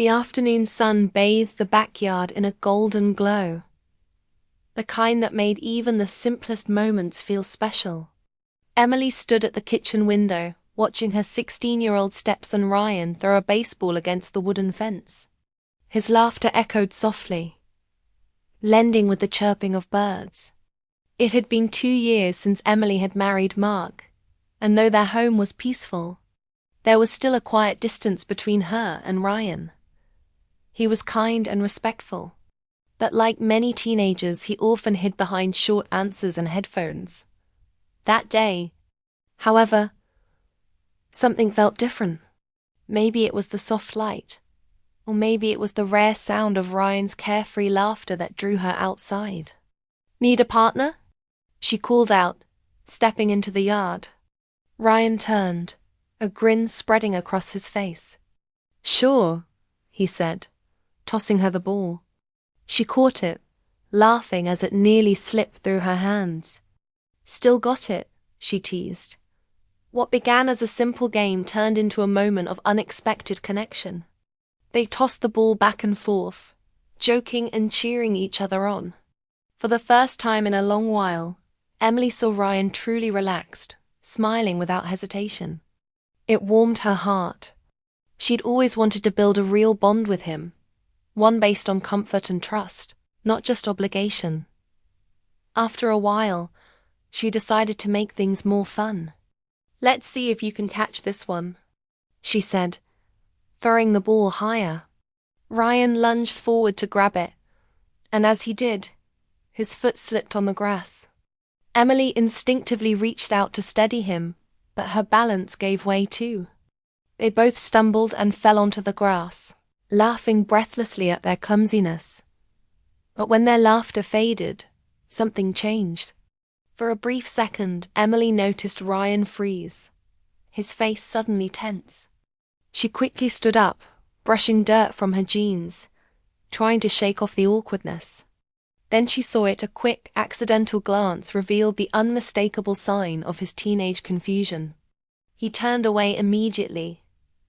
The afternoon sun bathed the backyard in a golden glow, the kind that made even the simplest moments feel special. Emily stood at the kitchen window, watching her 16-year-old stepson Ryan throw a baseball against the wooden fence. His laughter echoed softly, blending with the chirping of birds. It had been 2 years since Emily had married Mark, and though their home was peaceful, there was still a quiet distance between her and Ryan. He was kind and respectful, but like many teenagers, he often hid behind short answers and headphones. That day, however, something felt different. Maybe it was the soft light, or maybe it was the rare sound of Ryan's carefree laughter that drew her outside. "Need a partner?" she called out, stepping into the yard. Ryan turned, a grin spreading across his face. "Sure," he said, tossing her the ball. She caught it, laughing as it nearly slipped through her hands. "Still got it," she teased. What began as a simple game turned into a moment of unexpected connection. They tossed the ball back and forth, joking and cheering each other on. For the first time in a long while, Emily saw Ryan truly relaxed, smiling without hesitation. It warmed her heart. She'd always wanted to build a real bond with him, one based on comfort and trust, not just obligation. After a while, she decided to make things more fun. "Let's see if you can catch this one," she said, throwing the ball higher. Ryan lunged forward to grab it, and as he did, his foot slipped on the grass. Emily instinctively reached out to steady him, but her balance gave way too. They both stumbled and fell onto the grass, laughing breathlessly at their clumsiness. But when their laughter faded, something changed. For a brief second, Emily noticed Ryan freeze, his face suddenly tense. She quickly stood up, brushing dirt from her jeans, trying to shake off the awkwardness. Then she saw it. A quick, accidental glance revealed the unmistakable sign of his teenage confusion. He turned away immediately,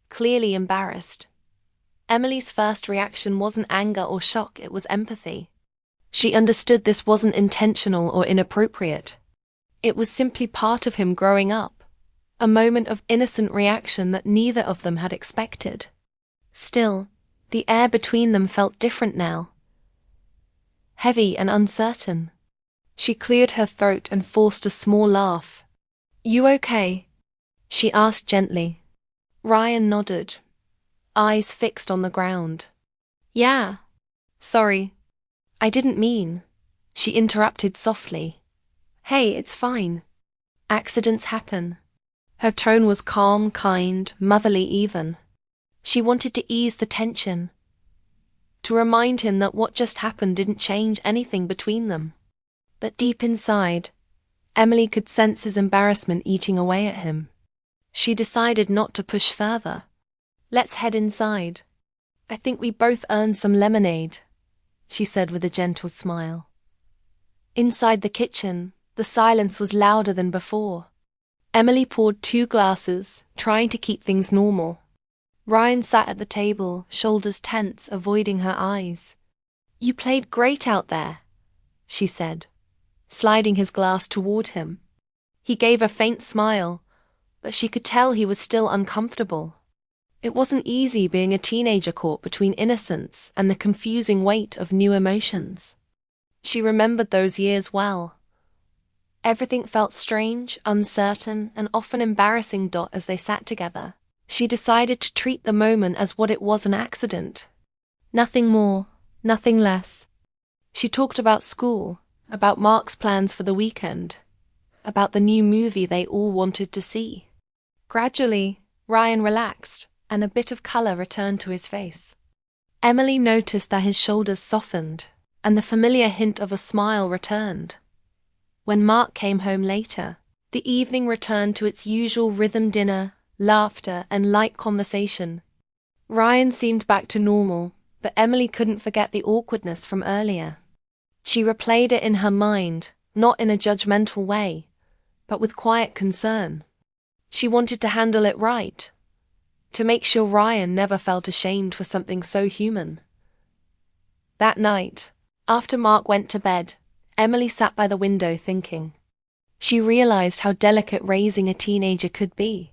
clearly embarrassed. Emily's first reaction wasn't anger or shock, it was empathy. She understood this wasn't intentional or inappropriate. It was simply part of him growing up, a moment of innocent reaction that neither of them had expected. Still, the air between them felt different now, heavy and uncertain. She cleared her throat and forced a small laugh. "You okay?" she asked gently. Ryan nodded, eyes fixed on the ground. "Yeah. Sorry. I didn't mean," she interrupted softly. "Hey, it's fine. Accidents happen." Her tone was calm, kind, motherly even. She wanted to ease the tension, to remind him that what just happened didn't change anything between them. But deep inside, Emily could sense his embarrassment eating away at him. She decided not to push further. "Let's head inside. I think we both earned some lemonade," she said with a gentle smile. Inside the kitchen, the silence was louder than before. Emily poured 2 glasses, trying to keep things normal. Ryan sat at the table, shoulders tense, avoiding her eyes. "You played great out there," she said, sliding his glass toward him. He gave a faint smile, but she could tell he was still uncomfortable. It wasn't easy being a teenager caught between innocence and the confusing weight of new emotions. She remembered those years well. Everything felt strange, uncertain, and often embarrassing. As they sat together, she decided to treat the moment as what it was, an accident. Nothing more, nothing less. She talked about school, about Mark's plans for the weekend, about the new movie they all wanted to see. Gradually, Ryan relaxed, and a bit of color returned to his face. Emily noticed that his shoulders softened, and the familiar hint of a smile returned. When Mark came home later, the evening returned to its usual rhythm: dinner, laughter, and light conversation. Ryan seemed back to normal, but Emily couldn't forget the awkwardness from earlier. She replayed it in her mind, not in a judgmental way, but with quiet concern. She wanted to handle it right, to make sure Ryan never felt ashamed for something so human. That night, after Mark went to bed, Emily sat by the window thinking. She realized how delicate raising a teenager could be,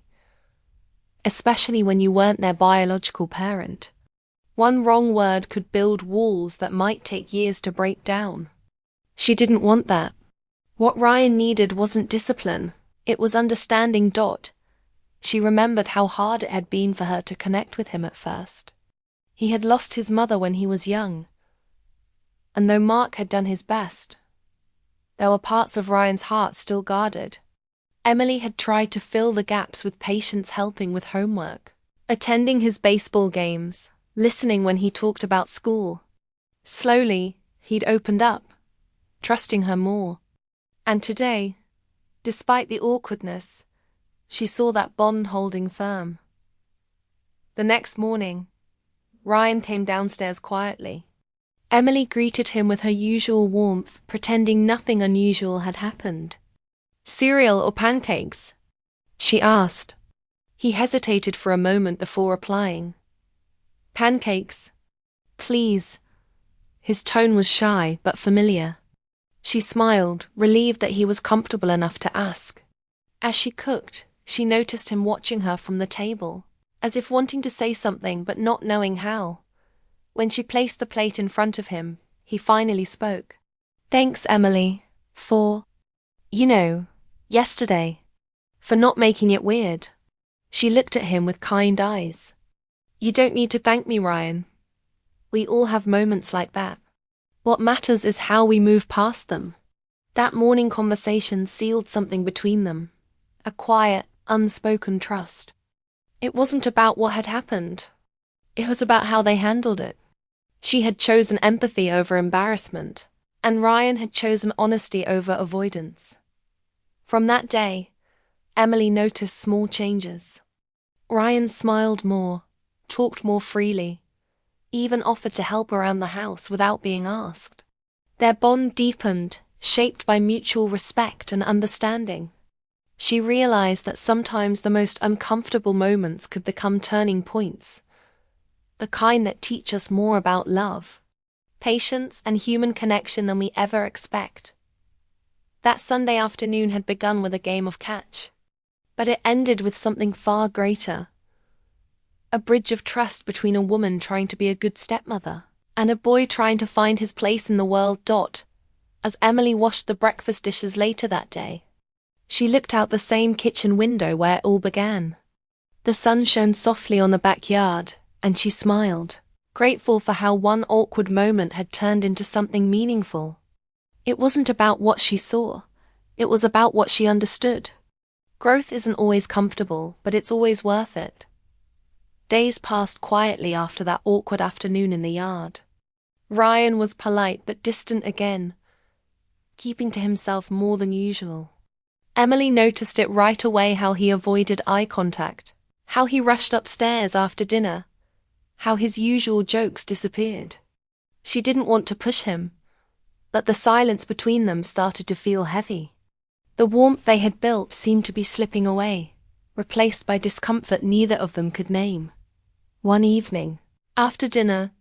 especially when you weren't their biological parent. One wrong word could build walls that might take years to break down. She didn't want that. What Ryan needed wasn't discipline, it was understanding. She remembered how hard it had been for her to connect with him at first. He had lost his mother when he was young, and though Mark had done his best, there were parts of Ryan's heart still guarded. Emily had tried to fill the gaps with patience, helping with homework, attending his baseball games, listening when he talked about school. Slowly, he'd opened up, trusting her more. And today, despite the awkwardness, she saw that bond holding firm. The next morning, Ryan came downstairs quietly. Emily greeted him with her usual warmth, pretending nothing unusual had happened. "Cereal or pancakes?" she asked. He hesitated for a moment before replying. "Pancakes, please." His tone was shy but familiar. She smiled, relieved that he was comfortable enough to ask. As she cooked, she noticed him watching her from the table, as if wanting to say something but not knowing how. When she placed the plate in front of him, he finally spoke. "Thanks, Emily, for, yesterday. For not making it weird." She looked at him with kind eyes. "You don't need to thank me, Ryan. We all have moments like that. What matters is how we move past them." That morning conversation sealed something between them, a quiet, unspoken trust. It wasn't about what had happened. It was about how they handled it. She had chosen empathy over embarrassment, and Ryan had chosen honesty over avoidance. From that day, Emily noticed small changes. Ryan smiled more, talked more freely, even offered to help around the house without being asked. Their bond deepened, shaped by mutual respect and understanding. She realized that sometimes the most uncomfortable moments could become turning points, the kind that teach us more about love, patience, and human connection than we ever expect. That Sunday afternoon had begun with a game of catch, but it ended with something far greater. A bridge of trust between a woman trying to be a good stepmother and a boy trying to find his place in the world. As Emily washed the breakfast dishes later that day, she looked out the same kitchen window where it all began. The sun shone softly on the backyard, and she smiled, grateful for how one awkward moment had turned into something meaningful. It wasn't about what she saw, it was about what she understood. Growth isn't always comfortable, but it's always worth it. Days passed quietly after that awkward afternoon in the yard. Ryan was polite but distant again, keeping to himself more than usual. Emily noticed it right away, how he avoided eye contact, how he rushed upstairs after dinner, how his usual jokes disappeared. She didn't want to push him, but the silence between them started to feel heavy. The warmth they had built seemed to be slipping away, replaced by discomfort neither of them could name. One evening, after dinner,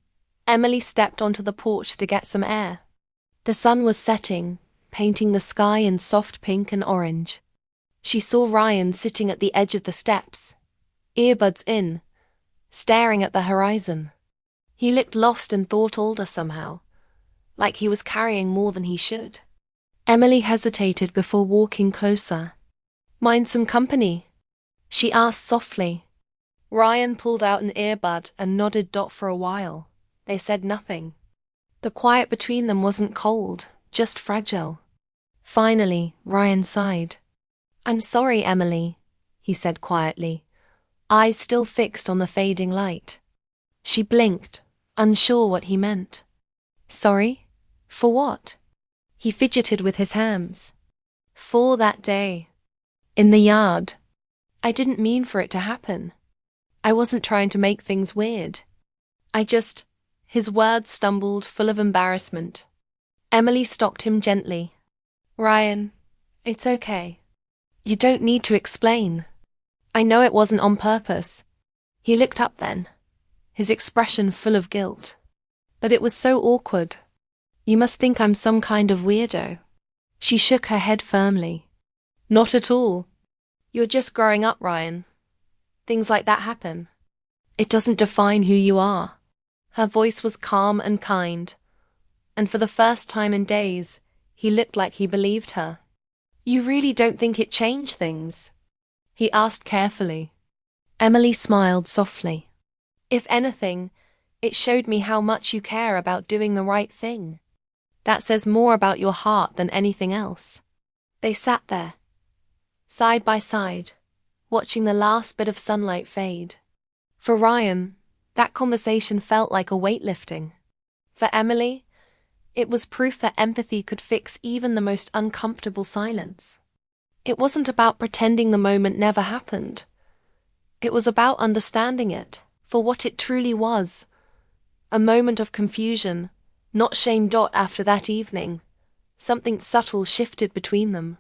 Emily stepped onto the porch to get some air. The sun was setting, painting the sky in soft pink and orange. She saw Ryan sitting at the edge of the steps, earbuds in, staring at the horizon. He looked lost and thought older somehow, like he was carrying more than he should. Emily hesitated before walking closer. "Mind some company?" she asked softly. Ryan pulled out an earbud and nodded. For a while, they said nothing. The quiet between them wasn't cold, just fragile. Finally, Ryan sighed. "I'm sorry, Emily," he said quietly, eyes still fixed on the fading light. She blinked, unsure what he meant. "Sorry? For what?" He fidgeted with his hands. "For that day. In the yard. I didn't mean for it to happen. I wasn't trying to make things weird. His words stumbled, full of embarrassment. Emily stopped him gently. "Ryan, it's okay. You don't need to explain. I know it wasn't on purpose. He looked up then, his expression full of guilt. But it was so awkward. You must think I'm some kind of weirdo. She shook her head firmly. Not at all. You're just growing up, Ryan. Things like that happen. It doesn't define who you are. Her voice was calm and kind, and for the first time in days, he looked like he believed her. You really don't think it changed things? He asked carefully. Emily smiled softly. If anything, it showed me how much you care about doing the right thing. That says more about your heart than anything else. They sat there, side by side, watching the last bit of sunlight fade. For Ryan, that conversation felt like a weightlifting. For Emily, it was proof that empathy could fix even the most uncomfortable silence. It wasn't about pretending the moment never happened. It was about understanding it for what it truly was. A moment of confusion, not shame. After that evening, something subtle shifted between them.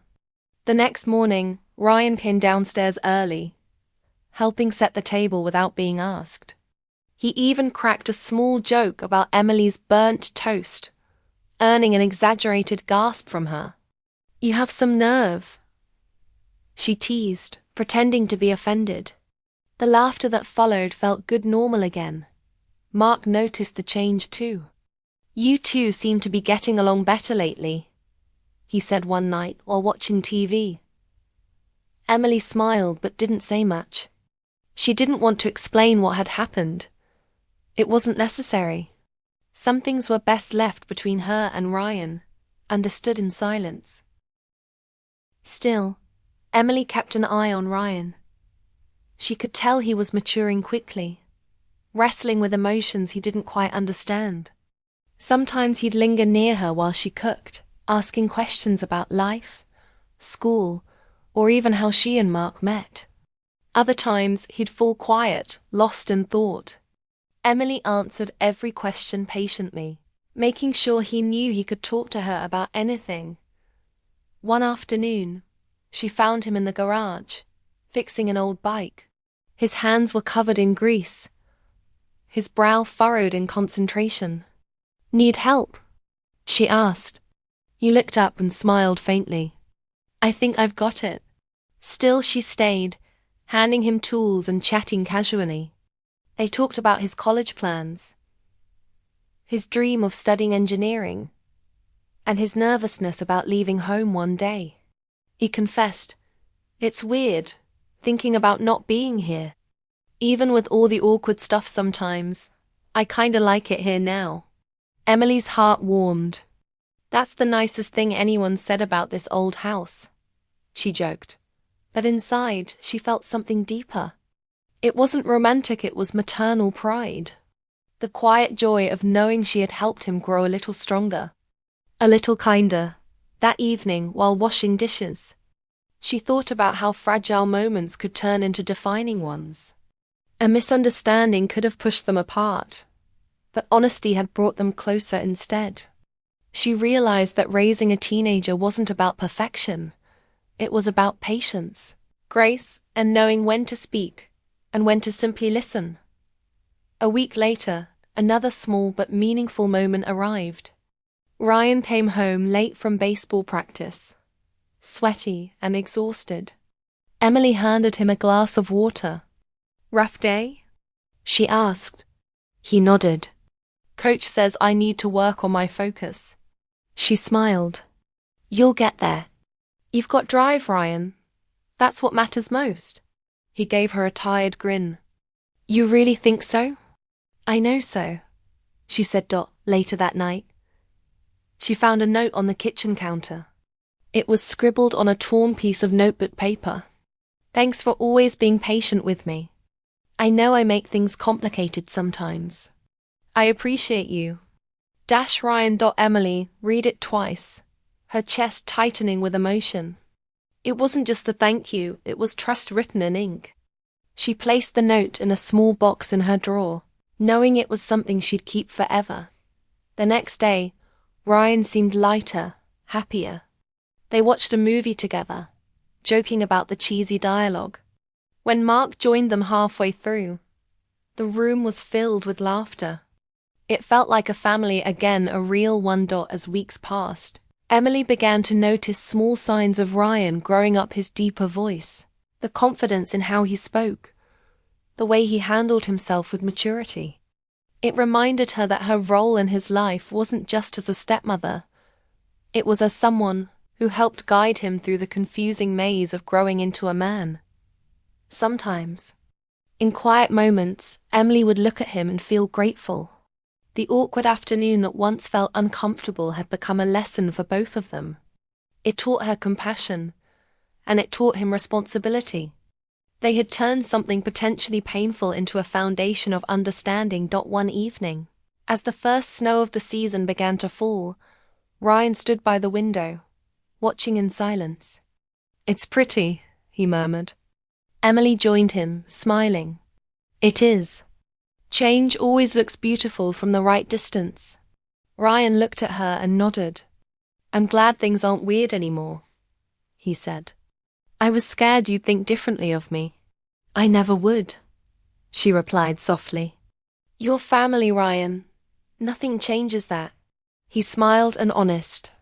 The next morning, Ryan came downstairs early, helping set the table without being asked. He even cracked a small joke about Emily's burnt toast, earning an exaggerated gasp from her. You have some nerve, she teased, pretending to be offended. The laughter that followed felt good normal again. Mark noticed the change too. You two seem to be getting along better lately, he said one night while watching TV. Emily smiled but didn't say much. She didn't want to explain what had happened. It wasn't necessary. Some things were best left between her and Ryan, understood in silence. Still, Emily kept an eye on Ryan. She could tell he was maturing quickly, wrestling with emotions he didn't quite understand. Sometimes he'd linger near her while she cooked, asking questions about life, school, or even how she and Mark met. Other times he'd fall quiet, lost in thought. Emily answered every question patiently, making sure he knew he could talk to her about anything. One afternoon, she found him in the garage, fixing an old bike. His hands were covered in grease, his brow furrowed in concentration. Need help? She asked. He looked up and smiled faintly. I think I've got it. Still she stayed, handing him tools and chatting casually. They talked about his college plans, his dream of studying engineering, and his nervousness about leaving home one day. He confessed, it's weird, thinking about not being here. Even with all the awkward stuff sometimes, I kinda like it here now. Emily's heart warmed. That's the nicest thing anyone said about this old house, she joked. But inside, she felt something deeper. It wasn't romantic, it was maternal pride. The quiet joy of knowing she had helped him grow a little stronger, a little kinder. That evening, while washing dishes, she thought about how fragile moments could turn into defining ones. A misunderstanding could have pushed them apart, but honesty had brought them closer instead. She realized that raising a teenager wasn't about perfection. It was about patience, grace, and knowing when to speak and when to simply listen. A week later, another small but meaningful moment arrived. Ryan came home late from baseball practice, sweaty and exhausted. Emily handed him a glass of water. Rough day? She asked. He nodded. Coach says I need to work on my focus. She smiled. You'll get there. You've got drive, Ryan. That's what matters most. He gave her a tired grin. You really think so? I know so, she said. Later that night, she found a note on the kitchen counter. It was scribbled on a torn piece of notebook paper. Thanks for always being patient with me. I know I make things complicated sometimes. I appreciate you. Ryan. Emily read it twice, her chest tightening with emotion. It wasn't just a thank you, it was trust written in ink. She placed the note in a small box in her drawer, knowing it was something she'd keep forever. The next day, Ryan seemed lighter, happier. They watched a movie together, joking about the cheesy dialogue. When Mark joined them halfway through, The room was filled with laughter. It felt like a family again, a real one. As weeks passed, Emily began to notice small signs of Ryan growing up, his deeper voice, the confidence in how he spoke, the way he handled himself with maturity. It reminded her that her role in his life wasn't just as a stepmother. It was as someone who helped guide him through the confusing maze of growing into a man. Sometimes, in quiet moments, Emily would look at him and feel grateful. The awkward afternoon that once felt uncomfortable had become a lesson for both of them. It taught her compassion, and it taught him responsibility. They had turned something potentially painful into a foundation of understanding. One evening, as the first snow of the season began to fall, Ryan stood by the window, watching in silence. "It's pretty," he murmured. Emily joined him, smiling. "It is. Change always looks beautiful from the right distance." Ryan looked at her and nodded. "I'm glad things aren't weird anymore," he said. "I was scared you'd think differently of me." "I never would," she replied softly. "Your family, Ryan. Nothing changes that." He smiled, an honest,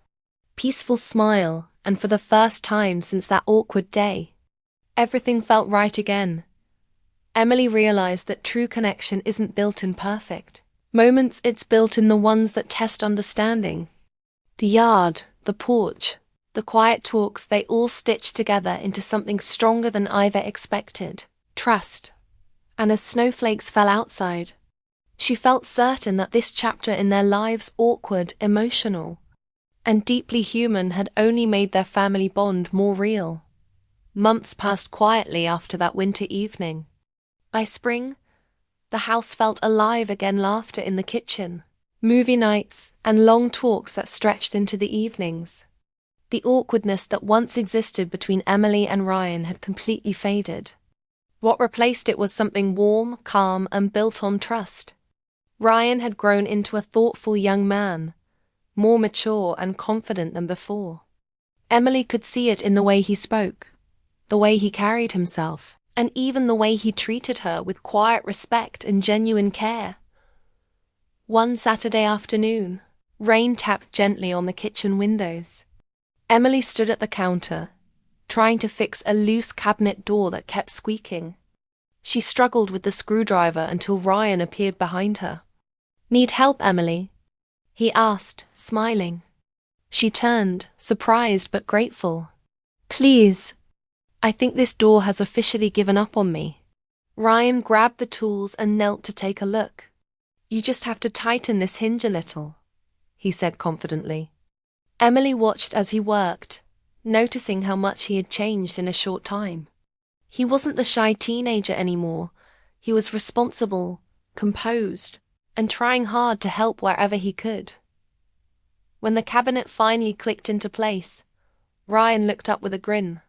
peaceful smile, and for the first time since that awkward day, everything felt right again. Emily realized that true connection isn't built in perfect moments, it's built in the ones that test understanding. The yard, the porch, the quiet talks, they all stitched together into something stronger than either expected: trust. And as snowflakes fell outside, she felt certain that this chapter in their lives, awkward, emotional, and deeply human, had only made their family bond more real. Months passed quietly after that winter evening. By spring, the house felt alive again: laughter in the kitchen, movie nights, and long talks that stretched into the evenings. The awkwardness that once existed between Emily and Ryan had completely faded. What replaced it was something warm, calm, and built on trust. Ryan had grown into a thoughtful young man, more mature and confident than before. Emily could see it in the way he spoke, the way he carried himself, and even the way he treated her with quiet respect and genuine care. One Saturday afternoon, rain tapped gently on the kitchen windows. Emily stood at the counter, trying to fix a loose cabinet door that kept squeaking. She struggled with the screwdriver until Ryan appeared behind her. "Need help, Emily?" he asked, smiling. She turned, surprised but grateful. "Please. I think this door has officially given up on me." Ryan grabbed the tools and knelt to take a look. "You just have to tighten this hinge a little," he said confidently. Emily watched as he worked, noticing how much he had changed in a short time. He wasn't the shy teenager anymore. He was responsible, composed, and trying hard to help wherever he could. When the cabinet finally clicked into place, Ryan looked up with a grin.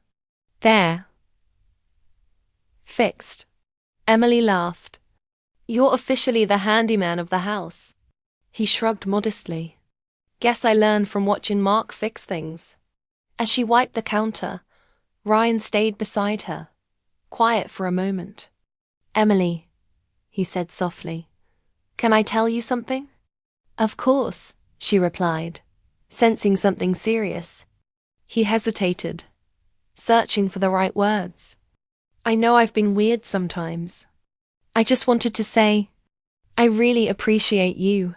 "There. Fixed." Emily laughed. "You're officially the handyman of the house." He shrugged modestly. "Guess I learned from watching Mark fix things." As she wiped the counter, Ryan stayed beside her, quiet for a moment. "Emily," he said softly, "can I tell you something?" "Of course," she replied, sensing something serious. He hesitated, searching for the right words. "I know I've been weird sometimes. I just wanted to say, I really appreciate you.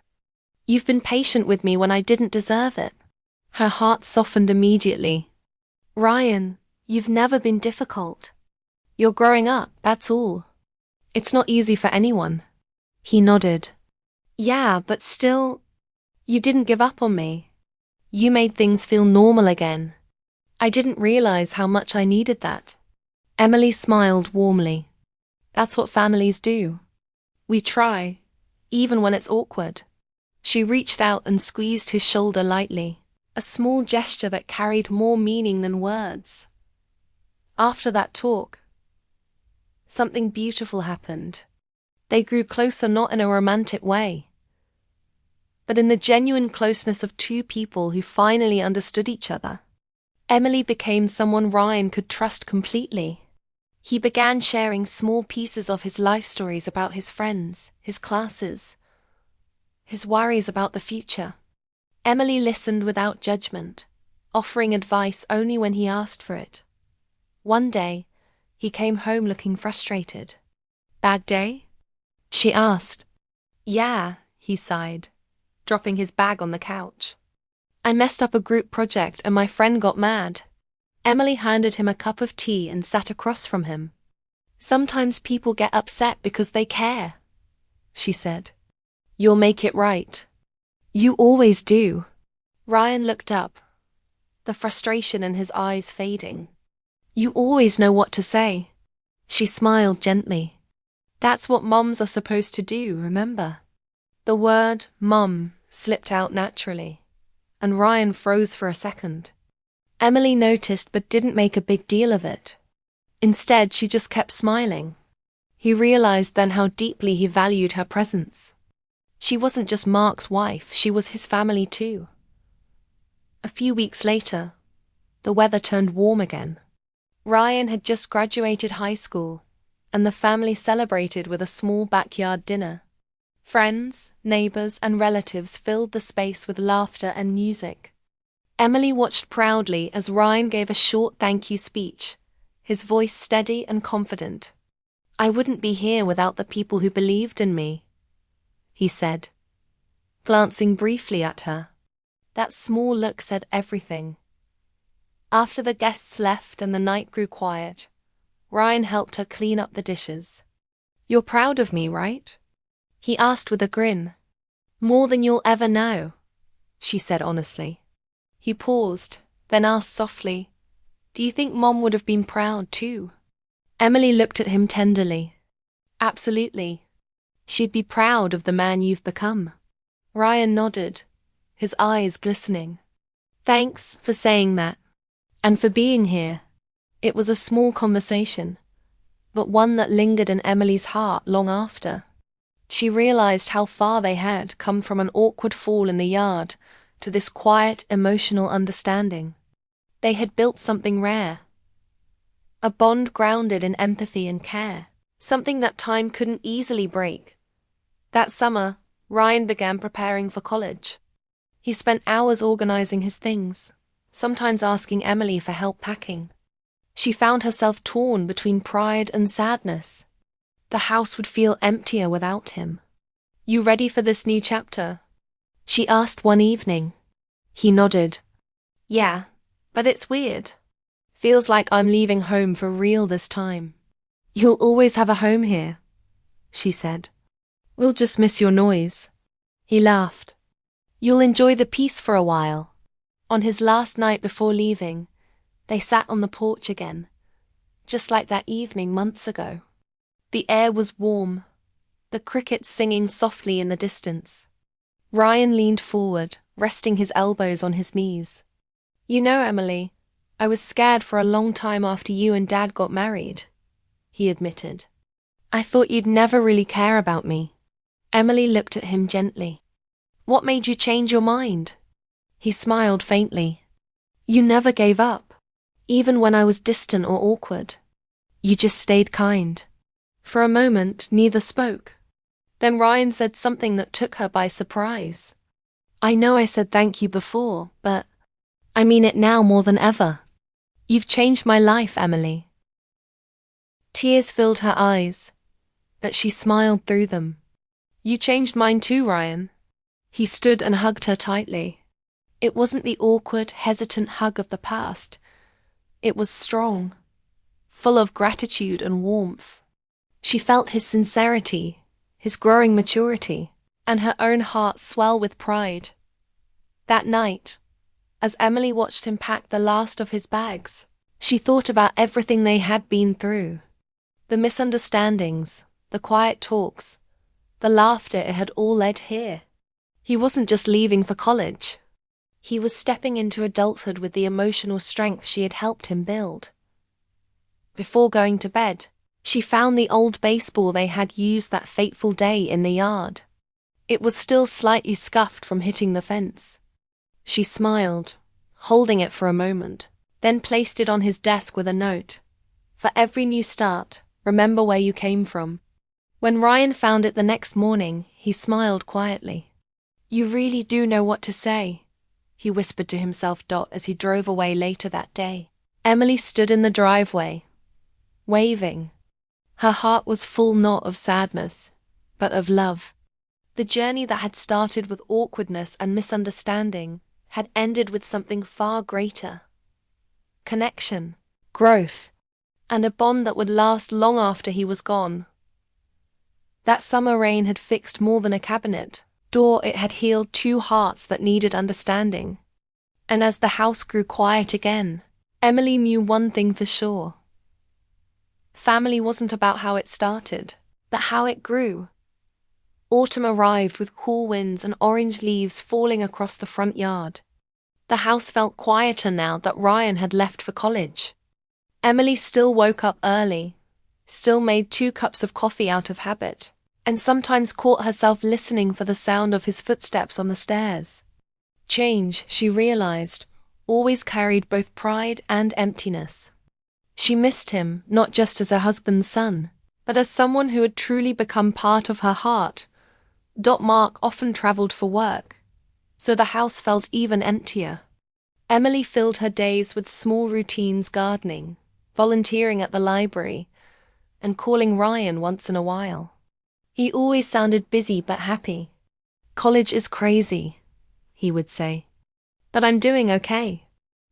You've been patient with me when I didn't deserve it." Her heart softened immediately. "Ryan, you've never been difficult. You're growing up, that's all. It's not easy for anyone." He nodded. "Yeah, but still, you didn't give up on me. You made things feel normal again. I didn't realize how much I needed that." Emily smiled warmly. "That's what families do. We try, even when it's awkward." She reached out and squeezed his shoulder lightly, a small gesture that carried more meaning than words. After that talk, something beautiful happened. They grew closer, not in a romantic way, but in the genuine closeness of two people who finally understood each other. Emily became someone Ryan could trust completely. He began sharing small pieces of his life stories about his friends, his classes, his worries about the future. Emily listened without judgment, offering advice only when he asked for it. One day, he came home looking frustrated. "Bad day?" she asked. "Yeah," he sighed, dropping his bag on the couch. "I messed up a group project and my friend got mad." Emily handed him a cup of tea and sat across from him. "Sometimes people get upset because they care," she said. "You'll make it right. You always do." Ryan looked up, the frustration in his eyes fading. "You always know what to say." She smiled gently. "That's what moms are supposed to do, remember?" The word mum slipped out naturally, and Ryan froze for a second. Emily noticed but didn't make a big deal of it. Instead, she just kept smiling. He realized then how deeply he valued her presence. She wasn't just Mark's wife, she was his family too. A few weeks later, the weather turned warm again. Ryan had just graduated high school, and the family celebrated with a small backyard dinner. Friends, neighbors, and relatives filled the space with laughter and music. Emily watched proudly as Ryan gave a short thank you speech, his voice steady and confident. "I wouldn't be here without the people who believed in me," he said, glancing briefly at her. That small look said everything. After the guests left and the night grew quiet, Ryan helped her clean up the dishes. "You're proud of me, right?" he asked with a grin. "More than you'll ever know," she said honestly. He paused, then asked softly, "Do you think Mom would have been proud too?" Emily looked at him tenderly. "Absolutely. She'd be proud of the man you've become." Ryan nodded, his eyes glistening. "Thanks for saying that. And for being here." It was a small conversation, but one that lingered in Emily's heart long after. She realized how far they had come from an awkward fall in the yard to this quiet, emotional understanding. They had built something rare. A bond grounded in empathy and care, something that time couldn't easily break. That summer, Ryan began preparing for college. He spent hours organizing his things, sometimes asking Emily for help packing. She found herself torn between pride and sadness. The house would feel emptier without him. "You ready for this new chapter?" she asked one evening. He nodded. "Yeah, but it's weird. Feels like I'm leaving home for real this time." "You'll always have a home here," she said. "We'll just miss your noise." He laughed. "You'll enjoy the peace for a while." On his last night before leaving, they sat on the porch again, just like that evening months ago. The air was warm, the crickets singing softly in the distance. Ryan leaned forward, resting his elbows on his knees. "You know, Emily, I was scared for a long time after you and Dad got married," he admitted. "I thought you'd never really care about me." Emily looked at him gently. "What made you change your mind?" He smiled faintly. "You never gave up, even when I was distant or awkward. You just stayed kind." For a moment, neither spoke. Then Ryan said something that took her by surprise. "I know I said thank you before, but I mean it now more than ever. You've changed my life, Emily." Tears filled her eyes, but she smiled through them. "You changed mine too, Ryan." He stood and hugged her tightly. It wasn't the awkward, hesitant hug of the past. It was strong, full of gratitude and warmth. She felt his sincerity, his growing maturity, and her own heart swell with pride. That night, as Emily watched him pack the last of his bags, she thought about everything they had been through. The misunderstandings, the quiet talks, the laughter it had all led here. He wasn't just leaving for college. He was stepping into adulthood with the emotional strength she had helped him build. Before going to bed, she found the old baseball they had used that fateful day in the yard. It was still slightly scuffed from hitting the fence. She smiled, holding it for a moment, then placed it on his desk with a note. For every new start, remember where you came from. When Ryan found it the next morning, he smiled quietly. You really do know what to say, he whispered to himself as he drove away later that day. Emily stood in the driveway, waving. Her heart was full not of sadness, but of love. The journey that had started with awkwardness and misunderstanding had ended with something far greater. Connection, growth, and a bond that would last long after he was gone. That summer rain had fixed more than a cabinet door, it had healed two hearts that needed understanding. And as the house grew quiet again, Emily knew one thing for sure. Family wasn't about how it started, but how it grew. Autumn arrived with cool winds and orange leaves falling across the front yard. The house felt quieter now that Ryan had left for college. Emily still woke up early, still made 2 cups of coffee out of habit, and sometimes caught herself listening for the sound of his footsteps on the stairs. Change, she realized, always carried both pride and emptiness. She missed him, not just as her husband's son, but as someone who had truly become part of her heart. Mark often traveled for work, so the house felt even emptier. Emily filled her days with small routines: gardening, volunteering at the library, and calling Ryan once in a while. He always sounded busy but happy. College is crazy, he would say. But I'm doing okay.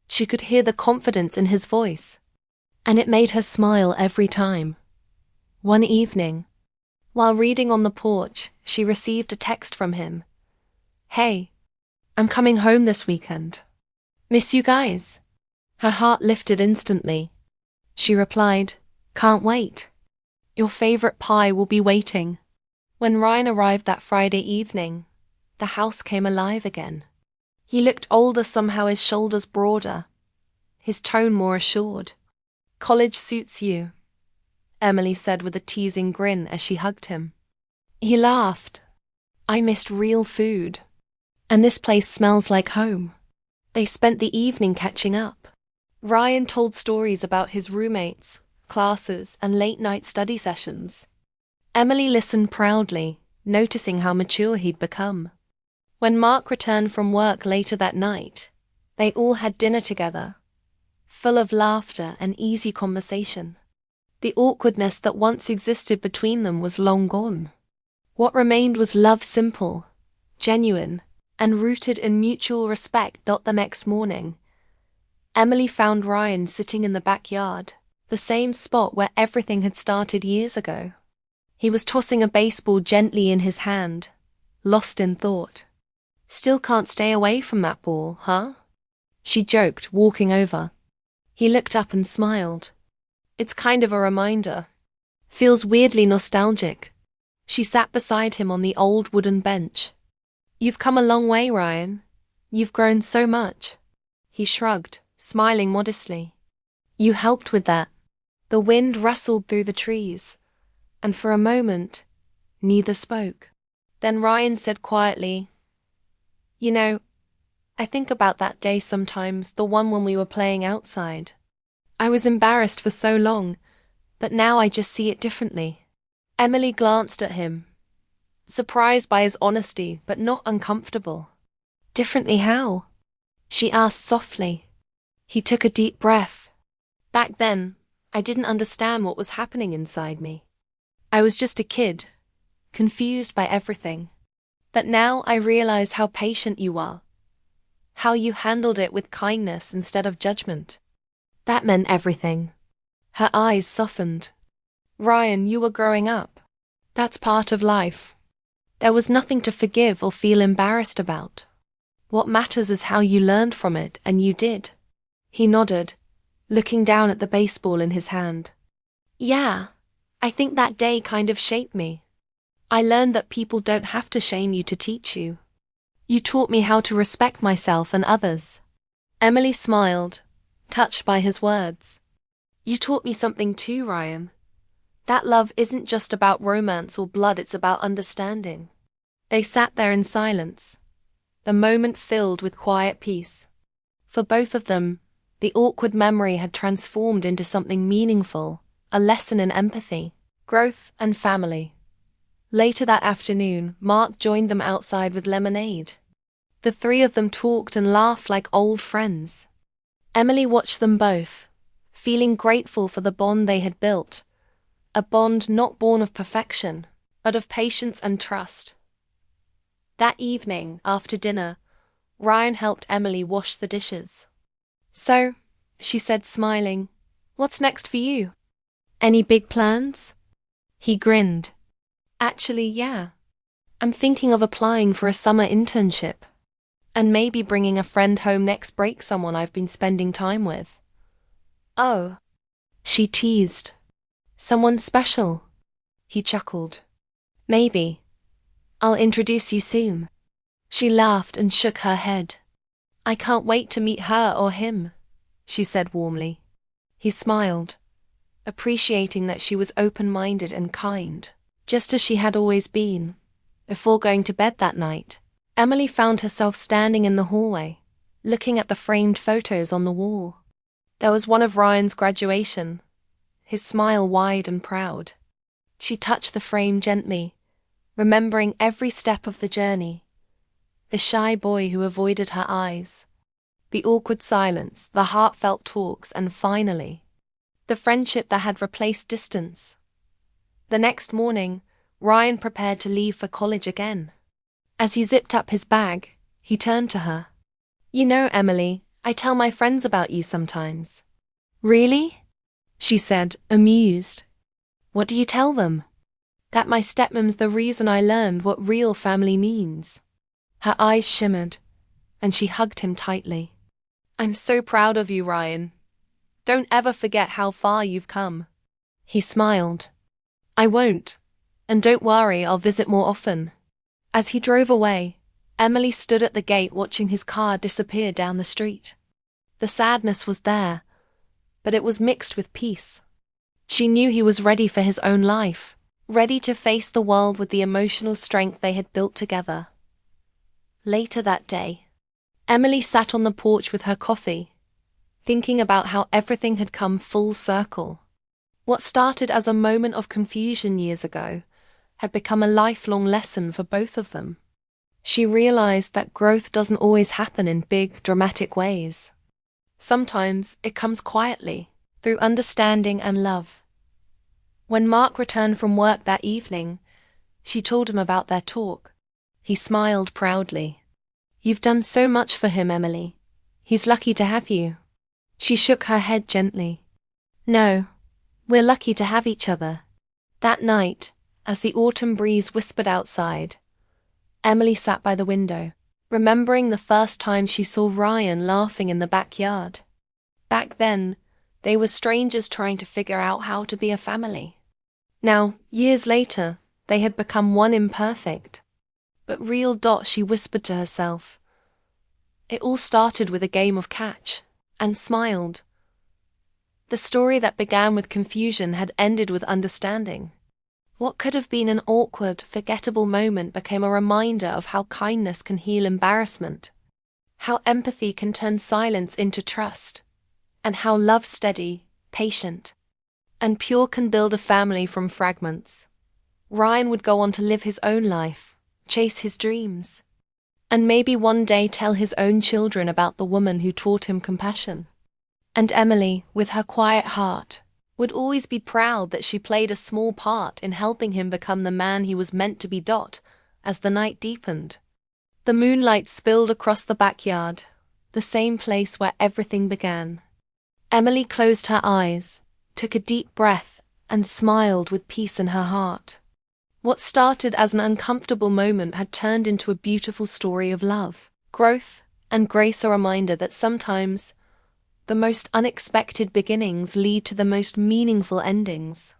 She could hear the confidence in his voice, and it made her smile every time. One evening, while reading on the porch, she received a text from him. Hey, I'm coming home this weekend. Miss you guys. Her heart lifted instantly. She replied, Can't wait. Your favorite pie will be waiting. When Ryan arrived that Friday evening, the house came alive again. He looked older somehow, his shoulders broader, his tone more assured. College suits you, Emily said with a teasing grin as she hugged him. He laughed. I missed real food, and this place smells like home. They spent the evening catching up. Ryan told stories about his roommates, classes, and late-night study sessions. Emily listened proudly, noticing how mature he'd become. When Mark returned from work later that night, they all had dinner together, full of laughter and easy conversation. The awkwardness that once existed between them was long gone. What remained was love, simple, genuine, and rooted in mutual respect. The next morning, Emily found Ryan sitting in the backyard, the same spot where everything had started years ago. He was tossing a baseball gently in his hand, lost in thought. Still can't stay away from that ball, huh? She joked, walking over. He looked up and smiled. It's kind of a reminder. Feels weirdly nostalgic. She sat beside him on the old wooden bench. You've come a long way, Ryan. You've grown so much. He shrugged, smiling modestly. You helped with that. The wind rustled through the trees, and for a moment, neither spoke. Then Ryan said quietly, You know, I think about that day sometimes, the one when we were playing outside. I was embarrassed for so long, but now I just see it differently. Emily glanced at him, surprised by his honesty, but not uncomfortable. Differently how? She asked softly. He took a deep breath. Back then, I didn't understand what was happening inside me. I was just a kid, confused by everything. But now I realize how patient you are, how you handled it with kindness instead of judgment. That meant everything. Her eyes softened. Ryan, you were growing up. That's part of life. There was nothing to forgive or feel embarrassed about. What matters is how you learned from it, and you did. He nodded, looking down at the baseball in his hand. Yeah, I think that day kind of shaped me. I learned that people don't have to shame you to teach you. You taught me how to respect myself and others. Emily smiled, touched by his words. You taught me something too, Ryan. That love isn't just about romance or blood, it's about understanding. They sat there in silence, the moment filled with quiet peace. For both of them, The awkward memory had transformed into something meaningful, a lesson in empathy, growth, and family. Later that afternoon, Mark joined them outside with lemonade. The three of them talked and laughed like old friends. Emily watched them both, feeling grateful for the bond they had built, a bond not born of perfection, but of patience and trust. That evening, after dinner, Ryan helped Emily wash the dishes. "So," she said, smiling, "what's next for you? Any big plans?" He grinned. "Actually, yeah. I'm thinking of applying for a summer internship. And maybe bringing a friend home next break, someone I've been spending time with." "Oh," she teased. "Someone special?" He chuckled. "Maybe. I'll introduce you soon." She laughed and shook her head. "I can't wait to meet her or him," she said warmly. He smiled, appreciating that she was open-minded and kind, just as she had always been. Before going to bed that night, Emily found herself standing in the hallway, looking at the framed photos on the wall. There was one of Ryan's graduation, his smile wide and proud. She touched the frame gently, remembering every step of the journey. The shy boy who avoided her eyes, the awkward silence, the heartfelt talks, and finally, the friendship that had replaced distance. The next morning, Ryan prepared to leave for college again. As he zipped up his bag, he turned to her. "You know, Emily, I tell my friends about you sometimes." "Really?" she said, amused. "What do you tell them?" "That my stepmom's the reason I learned what real family means." Her eyes shimmered, and she hugged him tightly. "I'm so proud of you, Ryan. Don't ever forget how far you've come." He smiled. "I won't. And don't worry, I'll visit more often." As he drove away, Emily stood at the gate watching his car disappear down the street. The sadness was there, but it was mixed with peace. She knew he was ready for his own life, ready to face the world with the emotional strength they had built together. Later that day, Emily sat on the porch with her coffee, thinking about how everything had come full circle. What started as a moment of confusion years ago had become a lifelong lesson for both of them. She realized that growth doesn't always happen in big, dramatic ways. Sometimes it comes quietly, through understanding and love. When Mark returned from work that evening, she told him about their talk. He smiled proudly. "You've done so much for him, Emily. He's lucky to have you." She shook her head gently. "No, we're lucky to have each other." That night, as the autumn breeze whispered outside, Emily sat by the window, remembering the first time she saw Ryan laughing in the backyard. Back then, they were strangers trying to figure out how to be a family. Now, years later, they had become one imperfect, but real. She whispered to herself. It all started with a game of catch, and smiled. The story that began with confusion had ended with understanding. What could have been an awkward, forgettable moment became a reminder of how kindness can heal embarrassment, how empathy can turn silence into trust, and how love steady, patient, and pure can build a family from fragments. Ryan would go on to live his own life, chase his dreams, and maybe one day tell his own children about the woman who taught him compassion. And Emily, with her quiet heart, would always be proud that she played a small part in helping him become the man he was meant to be. As the night deepened, the moonlight spilled across the backyard, the same place where everything began. Emily closed her eyes, took a deep breath, and smiled with peace in her heart. What started as an uncomfortable moment had turned into a beautiful story of love, growth, and grace, a reminder that sometimes the most unexpected beginnings lead to the most meaningful endings.